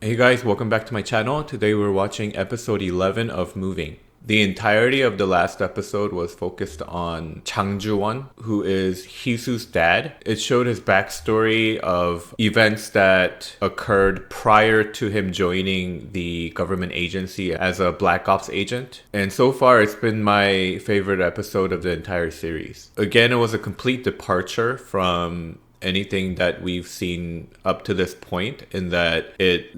Hey guys, welcome back to my channel. Today we're watching episode 11 of Moving. The entirety of the last episode was focused on Chang Ju-won, who is Hisu's dad. It showed his backstory of events that occurred prior to him joining the government agency as a Black Ops agent. And so far, it's been my favorite episode of the entire series. Again, it was a complete departure from anything that we've seen up to this point, in that it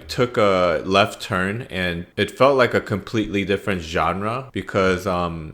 took a left turn and it felt like a completely different genre, because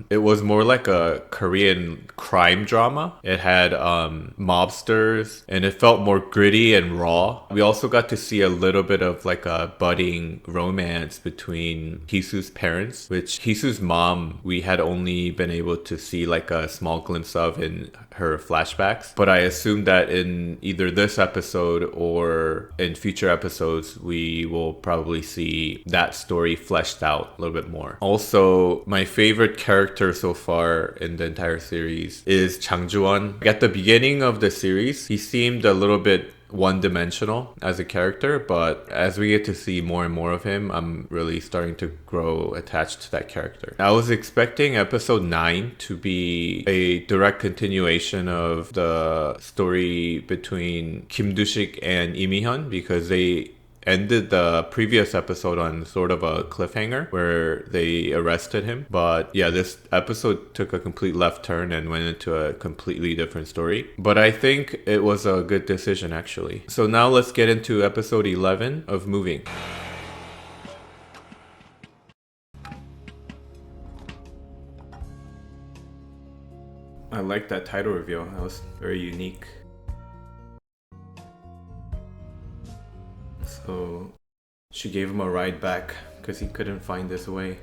it was more like a Korean crime drama. It had mobsters and it felt more gritty and raw. We also got to see a little bit of like a budding romance between Hisu's parents, which Hisu's mom we had only been able to see like a small glimpse of in her flashbacks, but I assume that in either this episode or in future episodes we will probably see that story fleshed out a little bit more. Also, my favorite character so far in the entire series is Chang Ju-won. At the beginning of the series, he seemed a little bit one-dimensional as a character, but as we get to see more and more of him, I'm really starting to grow attached to that character. I was expecting episode 9 to be a direct continuation of the story between Kim Do-sik and Lee Mi-hyun, because they ended the previous episode on sort of a cliffhanger where they arrested him. But yeah, this episode took a complete left turn and went into a completely different story. But I think it was a good decision, actually. So now let's get into episode 11 of Moving. I like that title reveal. That was very unique. So she gave him a ride back because he couldn't find his way.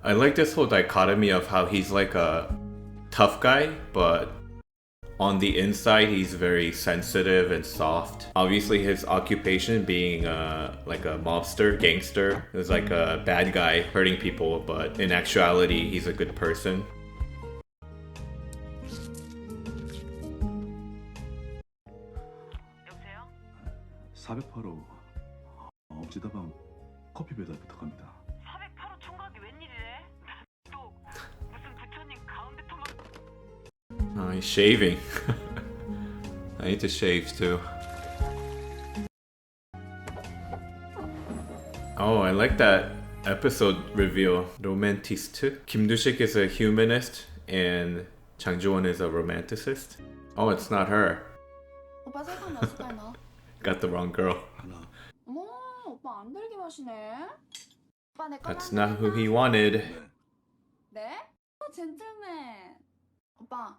I like this whole dichotomy of how he's like a tough guy, but on the inside he's very sensitive and soft. Obviously his occupation being like a mobster, gangster, is like a bad guy hurting people, but in actuality he's a good person. 여보세요? 408호 9시 다방 커피 배달 부탁합니다. 408호 총각이 웬일이래? 또 무슨 부처님 가운데 터만. Oh, he's shaving. I need to shave too. Oh, I like that episode reveal. Romantiste. Kim Do-sik is a humanist and Chang Ju-won is a romanticist. Oh, it's not her. 오빠 설탕 몇 숟갈 넣어? Got the wrong girl. 하나. 어머, 오빠 안 달게 마시네. 오빠 내 거. That's not who he wanted. 네? 젠틀맨. 오빠,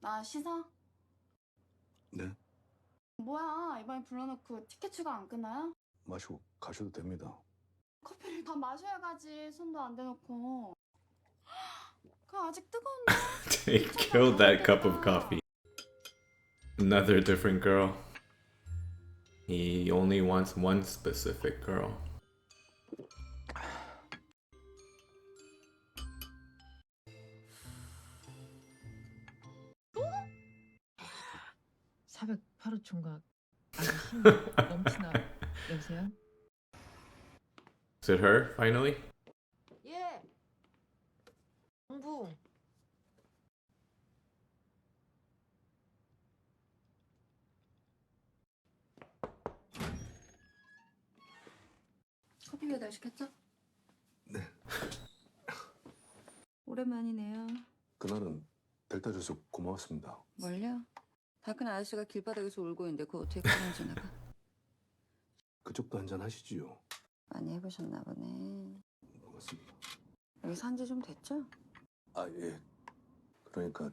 나 씻어? 네. 뭐야, 이번에 불러놓고 티켓 추가 안 끊어요? 마시고 가셔도 됩니다. 커피를 더 마셔야 가지, 손도 안 대놓고. 그거 아직 뜨거운데? They killed that cup of coffee. Another different girl. He only wants one specific girl. 사백팔호 총각 아주 힘 넘치나. 여보세요? Is it her, finally? 예. 정부. 커피 배달 시켰죠? 네. 오랜만이네요. 그날은 델타 줘서 고마웠습니다. 뭘요? 다 큰 아저씨가 길바닥에서 울고 있는데 그거 어떻게 끊어지 나가? 그쪽도 한잔 하시지요. 많이 해보셨나 보네. 고맙습니다. 여기 산지 좀 됐죠? 아 예. 그러니까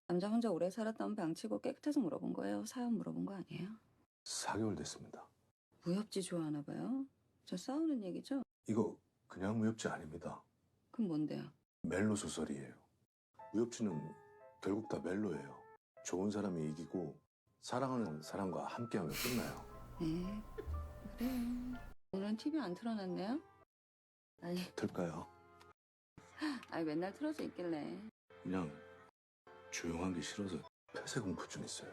남자 혼자 오래 살았다면 방치고 깨끗해서 물어본 거예요. 사연 물어본 거 아니에요? 4개월 됐습니다. 무협지 좋아하나 봐요. 저 싸우는 얘기죠? 이거 그냥 무협지 아닙니다. 그럼 뭔데요? 멜로 소설이에요. 무협지는 결국 다 멜로예요. 좋은 사람이 이기고 사랑하는 사람과 함께하면 끝나요. 네, 그래요. 오늘은 TV 안 틀어놨네요? 아니, 들까요? 맨날 틀어져 있길래. 그냥 조용한 게 싫어서 폐쇄 공포증 있어요.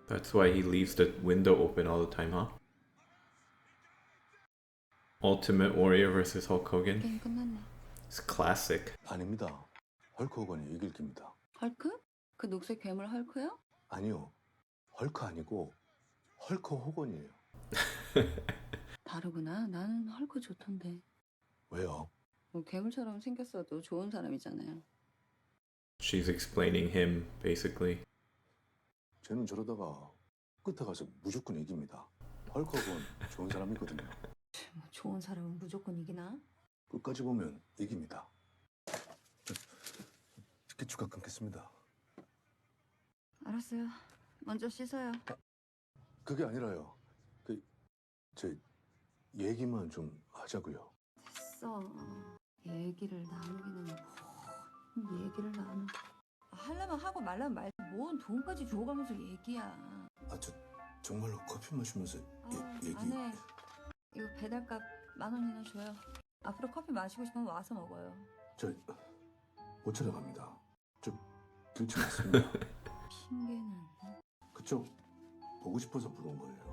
That's why he leaves the window open all the time, huh? Ultimate Warrior versus Hulk Hogan. 게임 끝났네. It's classic. 아닙니다. 헐크 호건이 이길 겁니다. 헐크? 그 녹색 괴물 헐크요? 아니요. 헐크 아니고 헐크 호건이에요. 다르구나. 나는 헐크 좋던데. 왜요? 뭐 괴물처럼 생겼어도 좋은 사람이잖아요. She's explaining him, basically. 쟤는 저러다가 끝에 가서 무조건 이깁니다. 헐크 호건 좋은 사람이거든요. 뭐 좋은 사람은 무조건 이기나? 끝까지 보면 이깁니다. 티켓 추가 끊겠습니다. 알았어요. 먼저 씻어요. 그게 아니라요. 제 얘기만 좀 하자고요. 됐어. 얘기를 나누기는 뭐 얘기를 나누. 하려면 하고 말라면 말지. 뭔 돈까지 줘가면서 얘기야. 저 정말로 커피 마시면서 얘기. 안 해. 이거 배달값 10,000원이나 줘요. 앞으로 커피 마시고 싶으면 와서 먹어요. 저 못 찾아갑니다. 저 길치 맞습니다. 핑계는. 그쪽 보고 싶어서 부른 거예요.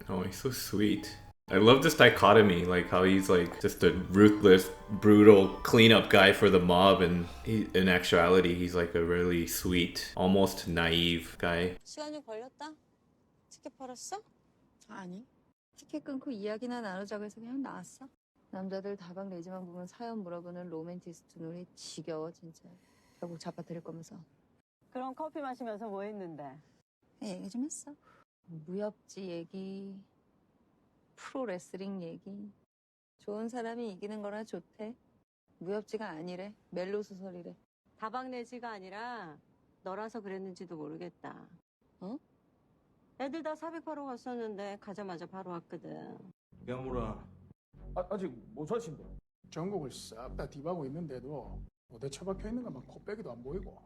Oh, he's so sweet. I love this dichotomy, like how he's like just a ruthless, brutal cleanup guy for the mob, and in actuality, he's like a really sweet, almost naive guy. 시간이 걸렸다? 티켓 팔았어? 아니. 티켓 끊고 이야기나 나누자고 해서 그냥 나왔어. 남자들 다방 내지만 보면 사연 물어보는 로맨티스트 놀이 지겨워 진짜. 결국 잡아들일 거면서. 그럼 커피 마시면서 뭐 했는데? 얘기 좀 했어. 무협지 얘기, 프로레슬링 얘기. 좋은 사람이 이기는 거라 좋대. 무협지가 아니래. 멜로 소설이래. 다방 내지가 아니라 너라서 그랬는지도 모르겠다. 어? 애들 다 사백하러 갔었는데 가자마자 바로 왔거든. 야무라 아직 못 사신데 전국을 싹 다 뒤바고 있는데도 어디 처박혀 있는 것만 코빼기도 안 보이고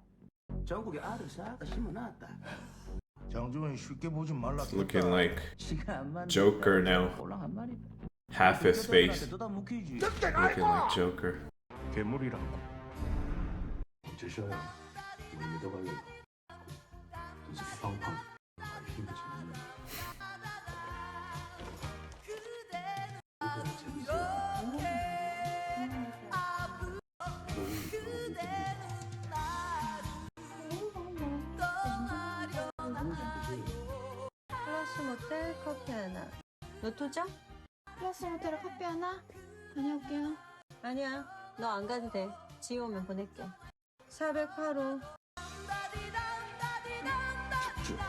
전국에 알을 싹 다 심어놨다. 장중은 쉽게 보지 말라. It's looking like 시간 안 맞는 Joker now. 꼴랑 한 마리. Half his face 너다 묵히지. looking like Joker. 괴물이라고. 제시어야, 우리 믿어봐요. 도색이 팡팡. 힘이 재밌네. 플러스 모텔 커피 하나. 노토죠? 플러스 모텔에 커피 하나? 다녀올게요. 아니야. 너 안 가도 돼. 지희 오면 보낼게. 408호. 쭉.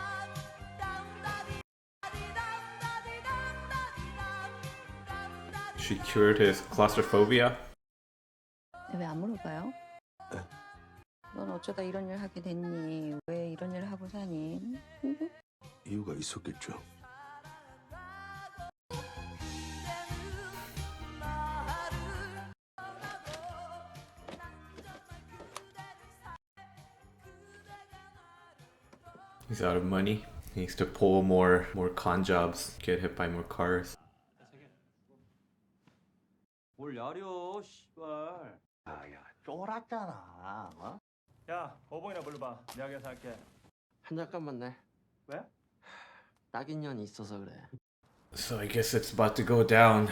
She cured his claustrophobia. 왜 안 물어봐요? 네. 넌 어쩌다 이런 일 하게 됐니? 왜 이런 일 하고 사니? 이유가 있었겠죠. He's out of money. He needs to pull more con jobs, get hit by more cars. 뭘 야려, 씨발. 아야 쫄았잖아. 어? 야 5번이나 불러봐. 내가 계산할게. 한 잠깐만 내. 왜? 딱인년이 있어서 그래. So I guess it's about to go down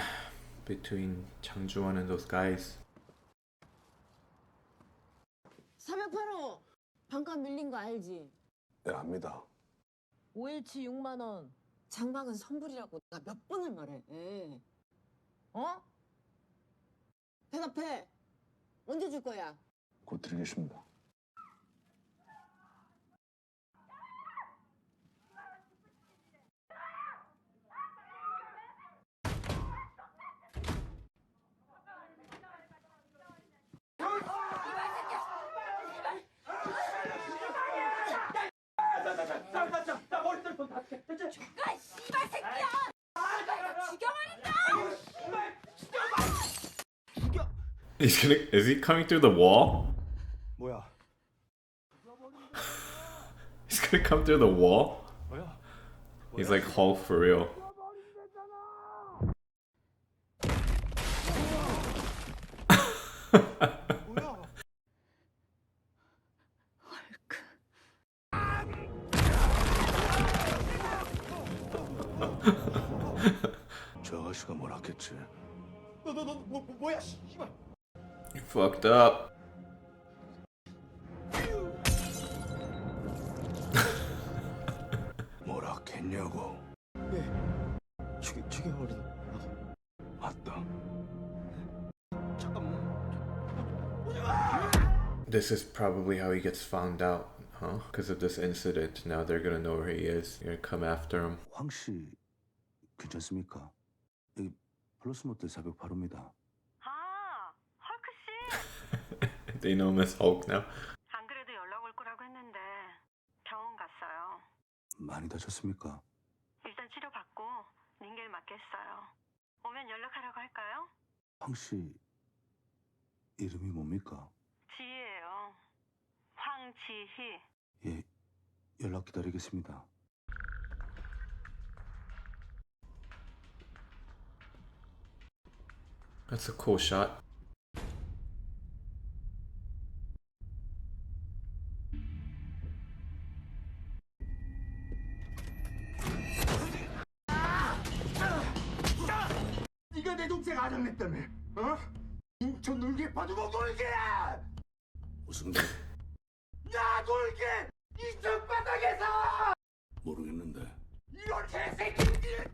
between Chang Ju-won and those guys. 408호 반값 밀린 거 알지? 네, 압니다. 5일치 6만 원. 장막은 선불이라고 내가 몇 번을 말해. 어? 대답해. 언제 줄 거야? 곧 드리겠습니다. Is he coming through the wall? 뭐야? He's gonna come through the wall? 뭐야? He's like Hulk for real. 뭐야? 헐크. 저 아가씨가 뭘 했겠지? 뭐야 씨발. You fucked up. 뭐라 했냐고. 죽여버리다. 맞다. 잠깐만. This is probably how he gets found out, huh? Because of this incident. Now they're gonna know where he is. They're gonna come after him. 황씨 괜찮습니까? 여기 플러스 모텔 408호입니다. 아, 헐크 씨. They know Miss Hulk now. 안 그래도 연락 올 거라고 했는데 병원 갔어요. 많이 다쳤습니까? 일단 치료 받고 링겔 맞겠어요. 오면 연락하라고 할까요? 황씨 이름이 뭡니까? 지희예요. 황지희. 예, 연락 기다리겠습니다. That's a cool shot. 네가 내 동생 아장냈다며? 어? 인천 놀게 봐주고 놀게야! 무슨 일? 야 놀게! 인천 바닥에서! 모르겠는데. 이런 개새끼들!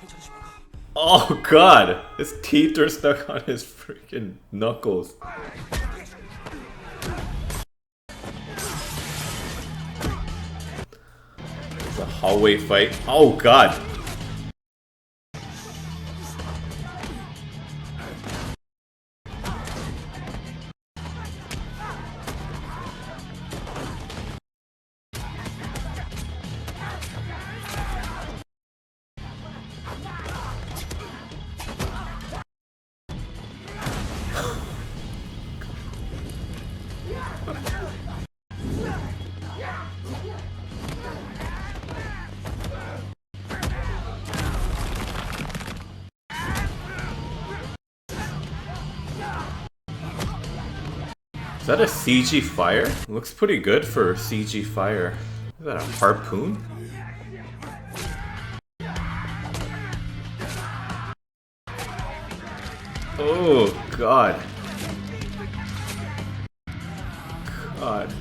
괜찮으십니까? Oh god! His teeth are stuck on his freaking knuckles. It's a hallway fight. Oh god! Is that a CG fire? Looks pretty good for CG fire. Is that a harpoon? Oh god. God.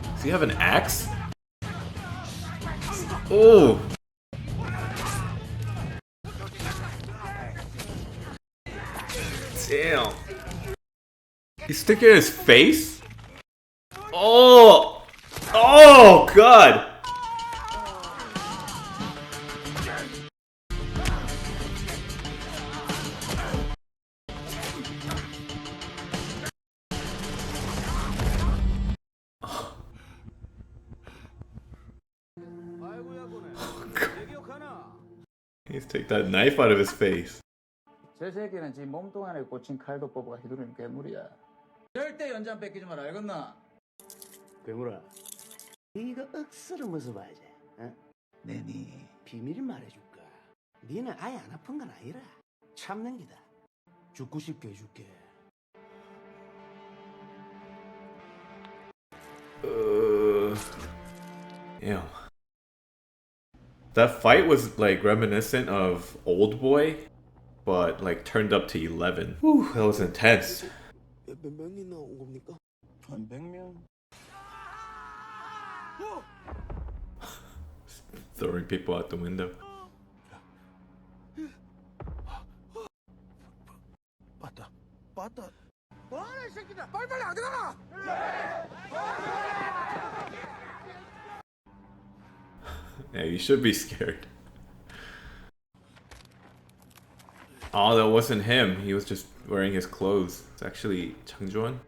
Does he have an axe? Oh! Damn. He's sticking his face? Oh! Oh, God! He's take that knife out of his face. 저 새끼는 지 몸통 안에 꽂힌 칼도 뽑아 휘두르는 괴물이야. 절대 연장 뺏기지 마라, 알겠나? 괴물아, 네가 억수로 무서워하지? 어? 내니 비밀을 말해줄까? 니는 아예 안 아픈 건 아니라 참는 기다. 죽고 싶게 해줄게. Ew. That fight was like reminiscent of Old Boy, but like turned up to 11. Whew, that was intense. 몇 명이나 온 겁니까? 한 100명. Throwing people out the window. 맞다, 맞다. 뭐하는 새끼들! 빨리빨리 안 들어가! Yeah, you should be scared. Oh, that wasn't him. He was just wearing his clothes. It's actually Chang Juan.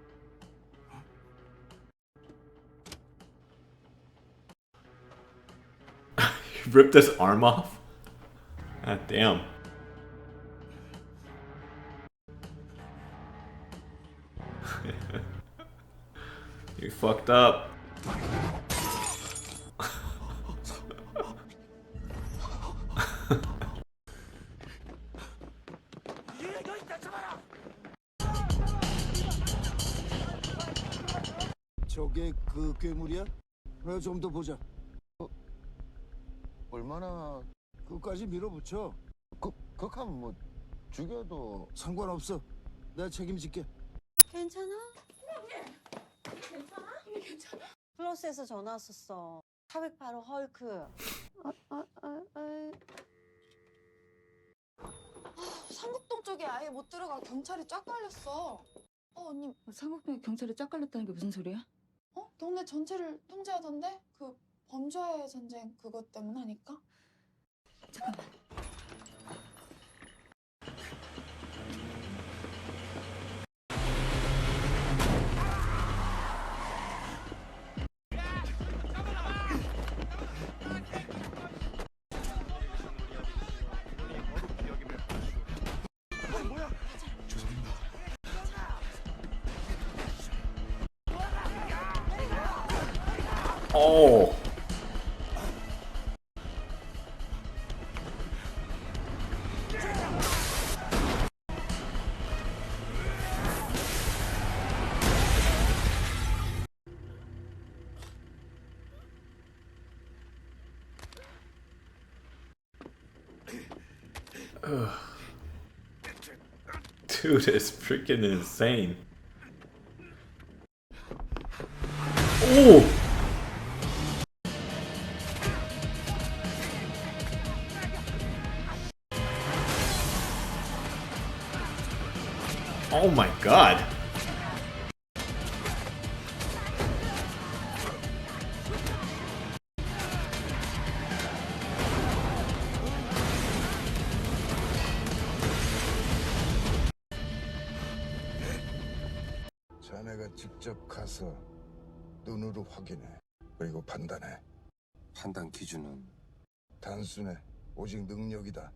He ripped his arm off? God damn. You fucked up. 저게 그 괴물이야? 좀 더 보자. 얼마나 끝까지 밀어붙여. 극하면 뭐 죽여도 상관없어. 내가 책임질게. 괜찮아? 괜찮아? 플러스에서 전화 왔었어. 408호 헐크. 삼국동 쪽에 아예 못 들어가 경찰이 쫙 깔렸어. 언니, 삼국동에 경찰이 쫙 깔렸다는 게 무슨 소리야? 동네 전체를 통제하던데? 그 범죄 전쟁 그것 때문 아닐까? 잠깐만. Oh. Ugh. Dude, it's freaking insane. Oh! Oh my god. 자네가 직접 가서 눈으로 확인해. 그리고 판단해. 판단 기준은 단순해. 오직 능력이다.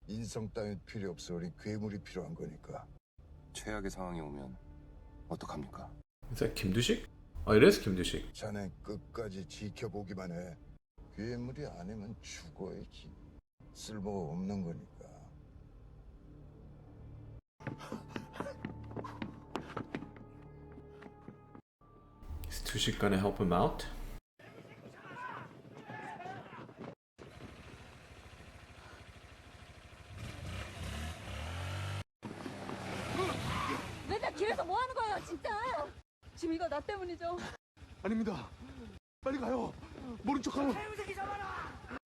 인성 따윈 필요 없어. 우리 괴물이 필요한 거니까. 최악의 상황이 오면 어떡합니까? Is that Kim Doo-sik? Oh, it is Kim Doo-sik. 자네 끝까지 지켜보기만 해. 괴물이 아니면 죽어야지. 쓸모 없는 거니까. Is Doo-sik gonna help him out? 맨날 길에서 뭐 하는 거예요, 진짜? 지금 이거 나 때문이죠? 아닙니다. 빨리 가요. 모른 척하고.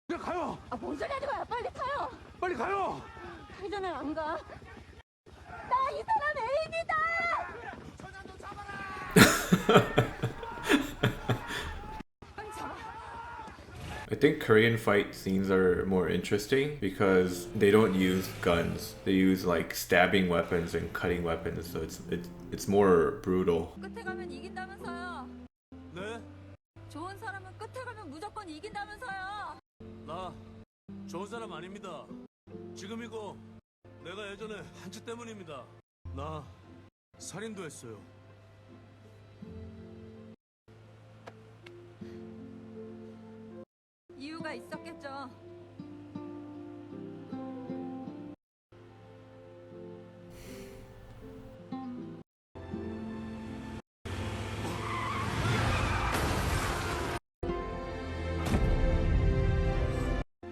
그냥 가요. 뭔 소리 하지 마요. 빨리 타요. 빨리 가요. 타기 전엔 안 가. 나 이 사람 애인이다! 빨리 잡아. I think Korean fight scenes are more interesting because they don't use guns. They use like stabbing weapons and cutting weapons, so it's more brutal. 끝에 가면 이긴다면서요. 네? 좋은 사람은 끝에 가면 무조건 이긴다면서요. 나 좋은 사람 아닙니다. 지금이고 내가 예전에 한치 때문입니다. 나 살인도 했어요. 이유가 있었겠죠.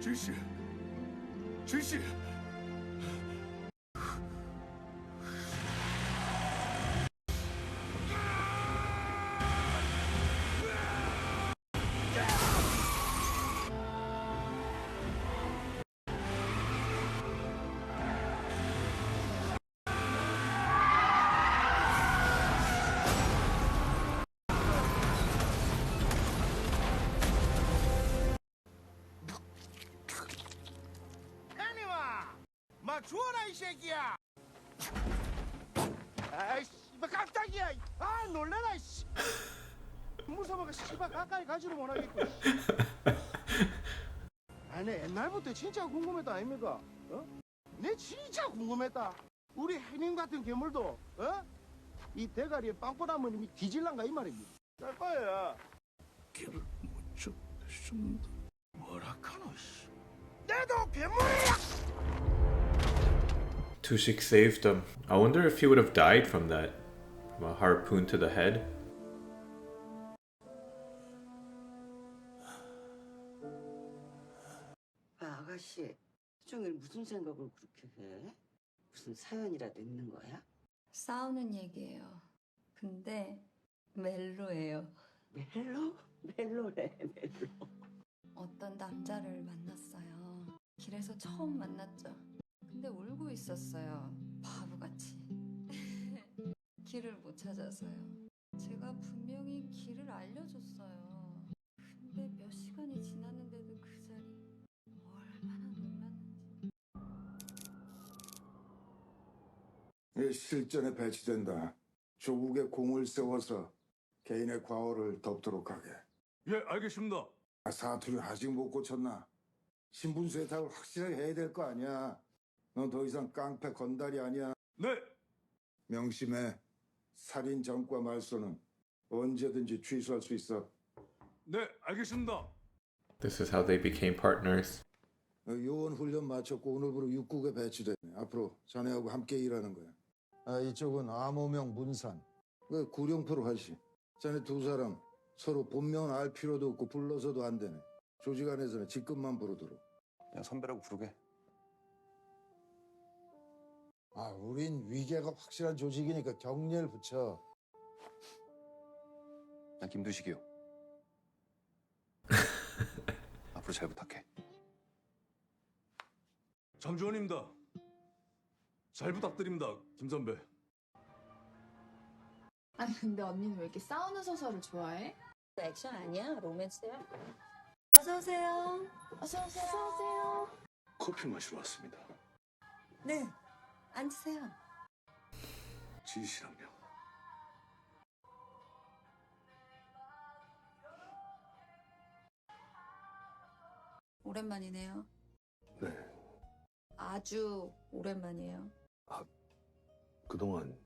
주희씨. 주희씨. 막 주워라 이 새끼야. 아이씨, 깜짝이야. 아 놀래라 씨. 무서워가 씨발 가까이 가지도 못하겠고. 아니 옛날부터 진짜 궁금했다 아닙니까? 내 진짜 궁금했다. 우리 해님 같은 괴물도 이 대가리에 빵꾸나면 이미 뒤질란가 이 말입니다. 갈 거야. 길을 못 쫓는다. 뭐라카노 씨. 내도 괴물이야. Doo-sik saved him. I wonder if he would have died from that. From a harpoon to the head. 종일 무슨 생각을 그렇게 해? 무슨 사연이라도 있는 거야? 싸우는 얘기예요. 근데 멜로예요. 멜로? 멜로래, 멜로. 어떤 남자를 만났어요. 길에서 처음 만났죠. 근데 울고 있었어요. 바보같이. 길을 못 찾아서요. 제가 분명히 길을 알려줬어요. 근데 몇 시간이 지났는데도 그 자리 얼마나 놀랐는지. 실전에 배치된다. 조국에 공을 세워서 개인의 과오를 덮도록 하게. 예, 알겠습니다. 사투리 아직 못 고쳤나? 신분 세탁을 확실하게 해야 될 거 아니야. 넌 더 이상 깡패 건달이 아니야. 네. 명심해. 살인 전과 말소는 언제든지 취소할 수 있어. 네, 알겠습니다. This is how they became partners. 요원 훈련 마쳤고 오늘부로 육국에 배치됐네. 앞으로 자네하고 함께 일하는 거야. 이쪽은 암호명 문산. 그 구룡포로 하시. 자네 두 사람 서로 본명은 알 필요도 없고 불러서도 안 되네. 조직 안에서는 직급만 부르도록. 그냥 선배라고 부르게. 우린 위계가 확실한 조직이니까 경례를 붙여. 난 김두식이요. 앞으로 잘 부탁해. 장주원입니다. 잘 부탁드립니다, 김 선배. 아니 근데 언니는 왜 이렇게 싸우는 소설을 좋아해? 액션 아니야? 로맨스야? 어서 오세요. 어서 오세요. 어서 오세요. 커피 마시러 왔습니다. 네. 앉으세요. 지희 씨랑요. 오랜만이네요. 네. 아주 오랜만이에요. 그동안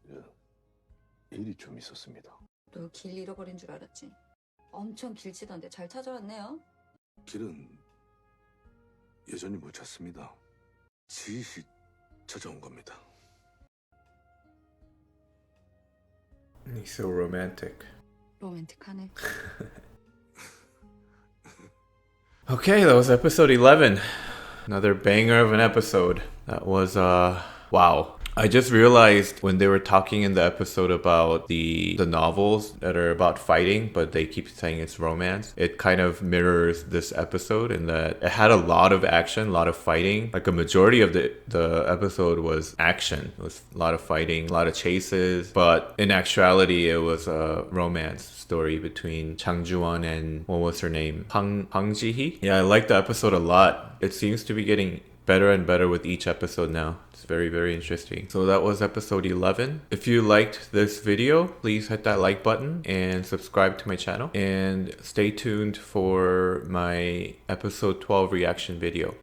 일이 좀 있었습니다. 너 길 잃어버린 줄 알았지? 엄청 길치던데 잘 찾아왔네요. 길은 여전히 못 찾습니다. 지희 씨 찾아온 겁니다. He's so romantic. 로맨틱하네. Okay, that was episode 11. Another banger of an episode. That was, wow. I just realized when they were talking in the episode about the novels that are about fighting, but they keep saying it's romance, it kind of mirrors this episode in that it had a lot of action, a lot of fighting. Like a majority of the episode was action. It was a lot of fighting, a lot of chases, but in actuality, it was a romance story between Chang Ju-won and what was her name? Pang Ji-hee? Yeah, I liked the episode a lot. It seems to be getting better and better with each episode now. It's very, very interesting. So that was episode 11. If you liked this video, please hit that like button and subscribe to my channel. And stay tuned for my episode 12 reaction video.